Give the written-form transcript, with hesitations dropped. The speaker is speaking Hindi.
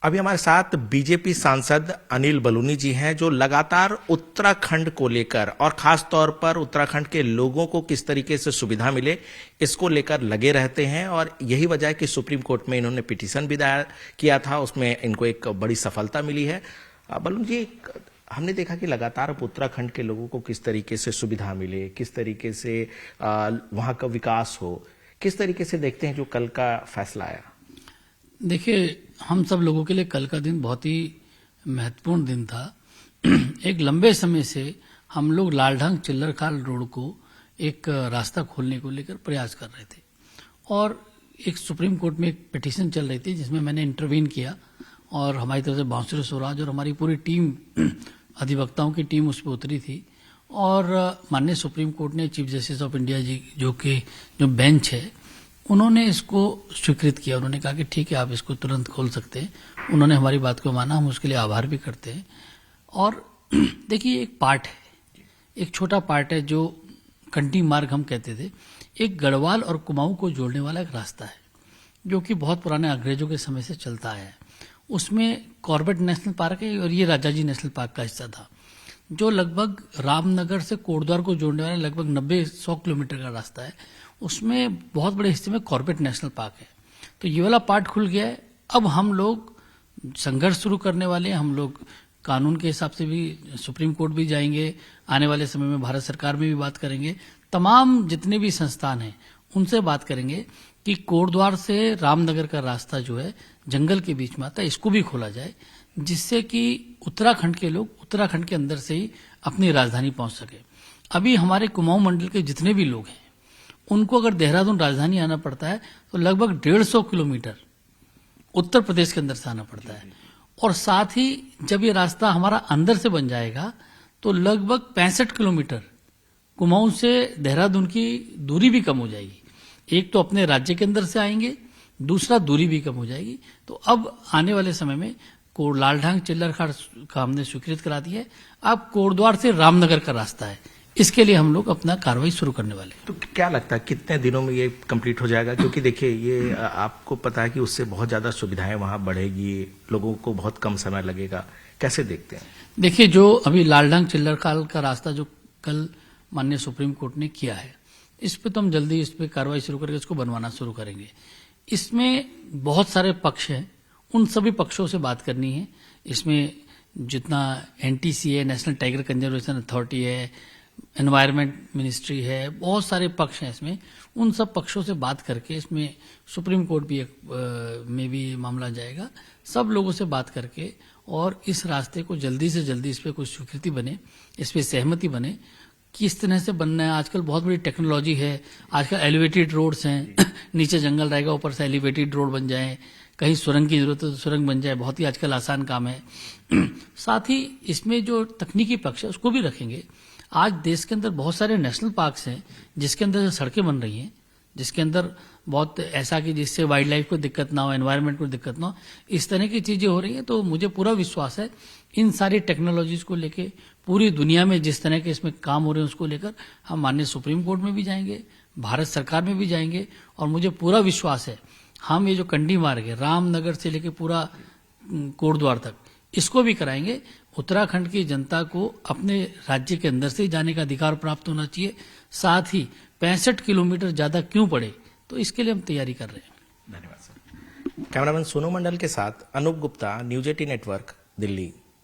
अभी हमारे साथ बीजेपी सांसद अनिल बलूनी जी हैं, जो लगातार उत्तराखंड को लेकर और खास तौर पर उत्तराखंड के लोगों को किस तरीके से सुविधा मिले इसको लेकर लगे रहते हैं। और यही वजह है कि सुप्रीम कोर्ट में इन्होंने पिटीशन भी दायर किया था, उसमें इनको एक बड़ी सफलता मिली है। बलूनी जी, हमने देखा कि लगातार अब उत्तराखंड के लोगों को किस तरीके से सुविधा मिले, किस तरीके से वहां का विकास हो, किस तरीके से देखते हैं जो कल का फैसला आया? देखिए, हम सब लोगों के लिए कल का दिन बहुत ही महत्वपूर्ण दिन था। एक लंबे समय से हम लोग लालढंग चिल्लरखाल रोड को एक रास्ता खोलने को लेकर प्रयास कर रहे थे और एक सुप्रीम कोर्ट में एक पिटीशन चल रही थी जिसमें मैंने इंटरवीन किया और हमारी तरफ से बांसुरी स्वराज और हमारी पूरी टीम अधिवक्ताओं की टीम उस पर उतरी थी और माननीय सुप्रीम कोर्ट ने चीफ जस्टिस ऑफ इंडिया जी जो बेंच है उन्होंने इसको स्वीकृत किया। उन्होंने कहा कि ठीक है, आप इसको तुरंत खोल सकते हैं। उन्होंने हमारी बात को माना, हम उसके लिए आभार भी करते हैं। और देखिए, एक पार्ट है, एक छोटा पार्ट है जो कंटी मार्ग हम कहते थे, एक गढ़वाल और कुमाऊं को जोड़ने वाला एक रास्ता है जो कि बहुत पुराने अंग्रेजों के समय से चलता है। उसमें कॉर्बेट नेशनल पार्क है और ये राजाजी नेशनल पार्क का हिस्सा था, जो लगभग रामनगर से कोटद्वार को जोड़ने वाला लगभग 90-100 किलोमीटर का रास्ता है। उसमें बहुत बड़े हिस्से में कॉर्बेट नेशनल पार्क है। तो ये वाला पार्ट खुल गया है। अब हम लोग संघर्ष शुरू करने वाले हैं। हम लोग कानून के हिसाब से भी सुप्रीम कोर्ट भी जाएंगे, आने वाले समय में भारत सरकार में भी बात करेंगे, तमाम जितने भी संस्थान हैं उनसे बात करेंगे कि कोटद्वार से रामनगर का रास्ता जो है जंगल के बीच में आता है, इसको भी खोला जाए, जिससे कि उत्तराखंड के लोग उत्तराखंड के अंदर से ही अपनी राजधानी पहुंच सके। अभी हमारे कुमाऊं मंडल के जितने भी लोग हैं उनको अगर देहरादून राजधानी आना पड़ता है तो लगभग 150 किलोमीटर उत्तर प्रदेश के अंदर से आना पड़ता है। और साथ ही जब ये रास्ता हमारा अंदर से बन जाएगा तो लगभग 65 किलोमीटर कुमाऊं से देहरादून की दूरी भी कम हो जाएगी। एक तो अपने राज्य के अंदर से आएंगे, दूसरा दूरी भी कम हो जाएगी। तो अब आने वाले समय में लालढंग चिल्लरखाल का हमने स्वीकृत करा दिया है। अब कोटद्वार से रामनगर का रास्ता है, इसके लिए हम लोग अपना कार्रवाई शुरू करने वाले हैं। तो क्या लगता है कितने दिनों में ये कंप्लीट हो जाएगा? क्योंकि देखिए, ये आपको पता है कि उससे बहुत ज्यादा सुविधाएं वहां बढ़ेगी, लोगों को बहुत कम समय लगेगा। कैसे देखते हैं? देखिए, जो अभी लालढंग चिल्लरखाल का रास्ता जो कल माननीय सुप्रीम कोर्ट ने किया है, इस पे तो हम जल्दी इस पे कार्रवाई शुरू करके इसको बनवाना शुरू करेंगे। इसमें बहुत सारे पक्ष हैं, उन सभी पक्षों से बात करनी है। इसमें जितना NTC है, नेशनल टाइगर कंजर्वेशन अथॉरिटी है, एनवायरमेंट मिनिस्ट्री है, बहुत सारे पक्ष हैं इसमें। उन सब पक्षों से बात करके इसमें सुप्रीम कोर्ट भी में भी मामला जाएगा। सब लोगों से बात करके और इस रास्ते को जल्दी से जल्दी इस पर कोई स्वीकृति बने, इस पर सहमति बने, किस तरह से बनना है। आजकल बहुत बड़ी टेक्नोलॉजी है, आजकल एलिवेटेड रोड्स हैं नीचे जंगल रहेगा, ऊपर से एलिवेटेड रोड बन जाए, कहीं सुरंग की जरूरत है तो सुरंग बन जाए, बहुत ही आजकल आसान काम है। साथ ही इसमें जो तकनीकी पक्ष है उसको भी रखेंगे। आज देश के अंदर बहुत सारे नेशनल पार्क्स हैं जिसके अंदर सड़कें बन रही हैं, जिसके अंदर बहुत ऐसा कि जिससे वाइल्ड लाइफ को दिक्कत ना हो, एनवायरनमेंट को दिक्कत ना हो, इस तरह की चीजें हो रही हैं। तो मुझे पूरा विश्वास है इन सारी टेक्नोलॉजीज को लेके पूरी दुनिया में जिस तरह के इसमें काम हो रहे हैं उसको लेकर हम माननीय सुप्रीम कोर्ट में भी जाएंगे, भारत सरकार में भी जाएंगे। और मुझे पूरा विश्वास है हम ये जो कंडी मार्ग है रामनगर से लेके पूरा कोटद्वार तक, इसको भी कराएंगे। उत्तराखंड की जनता को अपने राज्य के अंदर से जाने का अधिकार प्राप्त होना चाहिए। साथ ही 65 किलोमीटर ज्यादा क्यों पड़े, तो इसके लिए हम तैयारी कर रहे हैं। धन्यवाद सर। कैमरामैन सोनू मंडल के साथ अनूप गुप्ता, न्यूज 18 नेटवर्क, दिल्ली।